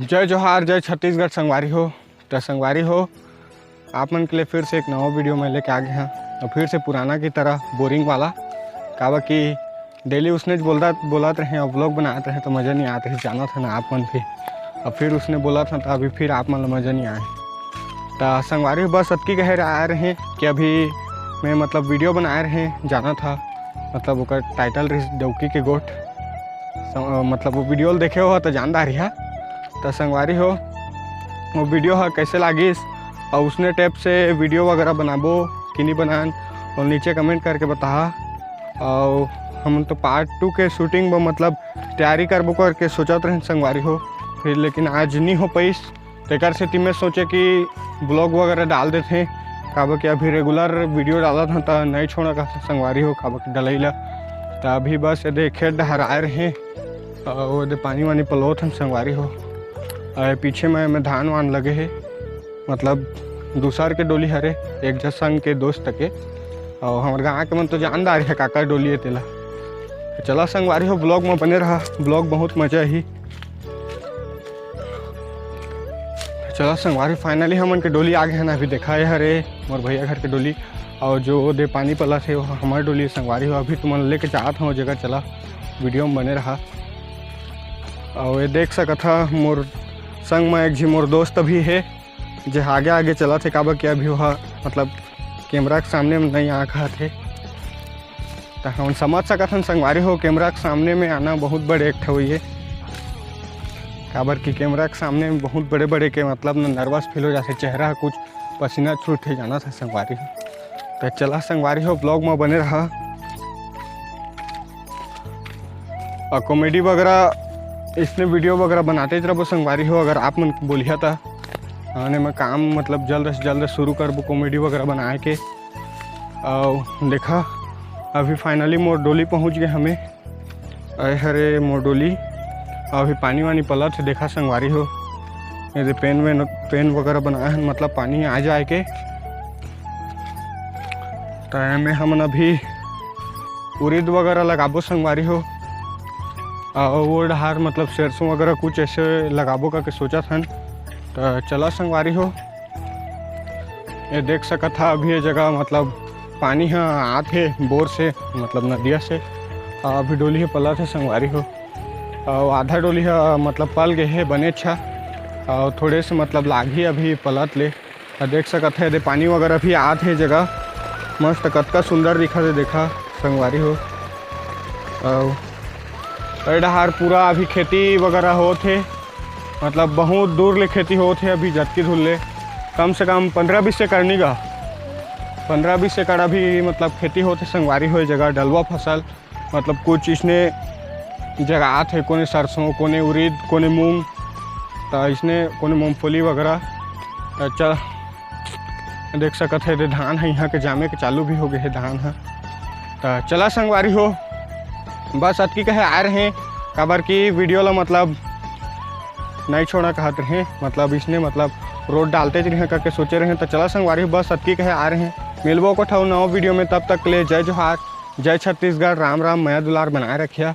जय जोहार, जय छत्तीसगढ़ संगवारी हो। तो संगवारी हो, आप मन के लिए फिर से एक नवा वीडियो में लेके आ गए हैं और फिर से पुराना की तरह बोरिंग वाला। काबा कि डेली उसने बोला रहे और ब्लॉग बनाते रहे तो मज़ा नहीं आता है, जाना था ना आप मन भी। और फिर उसने बोला था तो अभी फिर आप मन मज़ा नहीं आए। तो संगवारी बस अतकी कह आ रहे हैं कि अभी मैं मतलब वीडियो बनाए रहे जाना था, मतलब वो टाइटल रही देवकी के गोट। मतलब वो वीडियो देखे हो तो जानदार है। तो संगवारी हो, वो वीडियो है कैसे लागिस और उसने टाइप से वीडियो वगैरह बनाबो कि नहीं बनान और नीचे कमेंट करके बता। और हम तो पार्ट 2 के शूटिंग मतलब तैयारी करबो करके सोचत रहे संगवारी हो, फिर लेकिन आज नहीं हो पाइस। तेकर से मैं सोचे कि ब्लॉग वगैरह डाल देते काबा कि अभी रेगुलर वीडियो डाला था तो नहीं छोड़ा का संगवारी हो काबा कि डलैला। तो अभी बस ये खेत डहराए रहे और ये पानी वानी पलोत हम संगवारी हो। पीछे में धान वान लगे है, मतलब दूसर के डोली हरे एक जस संग के दोस्त के। और हमारे गाँव के मन तो जानदार है काका डोली है तेला। चला संगवारी हो, ब्लॉग में बने रहा, ब्लॉग बहुत मजा ही। चला संगवारी फाइनली हमन के डोली आ गए हैं ना, अभी देखा है हरे मोर भैया घर के डोली और जो दे पानी पला थे वो हमारे डोली संगवारी हो। अभी तुम लेके चाहत हूँ जगह, चला वीडियो में बने रहा। और ये देख सकत था मोर संग में एक जी मोर दोस्त भी है जो आगे आगे चला थे काबा कि अभी वह मतलब कैमरा के सामने में नहीं आखा थे। तो हम समझ सकत हन संगवारी हो, कैमरा के सामने में आना बहुत बड़े एक हुई है। काबर कि कैमरा के सामने में बहुत बड़े बड़े के मतलब नर्वस फील हो जाते, चेहरा कुछ पसीना छूट जाना था संगवारी हो। तो चला संगवारी हो, ब्लॉग में बने रहा और कॉमेडी वगैरह इसने वीडियो वगैरह बनाते रहो संगवारी हो। अगर आप मन बोलिया था आने में काम मतलब जल्द से जल्द शुरू करबो कॉमेडी वगैरह बनाए के। और देखा अभी फाइनली मोर डोली पहुंच गए हमें, हरे मोर डोली। अभी पानी वानी पला थे, देखा संगवारी हो ये पेन वगैरह बनाए हैं मतलब पानी आ जाए के। तो में हम अभी उड़ीद वगैरह लगाबो संगवारी हो और वो डहार मतलब सरसों वगैरह कुछ ऐसे लगाबो का के सोचा था। तो चला संगवारी हो, ये देख सकत था अभी ये जगह मतलब पानी है आते बोर से मतलब नदिया से। अभी डोली है पला थे संगवारी हो और आधा डोली है मतलब पल गए है बने अच्छा और थोड़े से मतलब लागी अभी पलट ले। देख सकत है पानी वगैरह भी आते है जगह मस्त कतका सुंदर दिखा दे, देखा संगवारी हो। और डहार पूरा अभी खेती वगैरह होते, मतलब बहुत दूर ले खेती होते अभी जतकी धुल ले कम से कम 15-20 एकड़ नहीं गा 15-20 एकड़ अभी मतलब खेती होते संगवारी हो। जगह डलवा फसल मतलब कुछ इसने जगह आते, कोने सरसों, कोने उड़ीद, कोने मूंग, तो इसने कोने मूंगफली वगैरह। चल देख सकते है धान है यहाँ के जामे के चालू भी हो गए है धान है। तो चला संगवारी हो, बस अतकी कहे आ रहे हैं काबर की वीडियो ला मतलब नहीं छोड़ा कहते रहे, मतलब इसने मतलब रोड डालते रहे करके सोचे रहे। तो चला संगवारी बस अतकी कहे आ रहे हैं, मिलबो को ठाऊ नवा वीडियो में। तब तक के लिए जय जोहार, जय छत्तीसगढ़, राम राम, मया दुलार बनाए रखिया।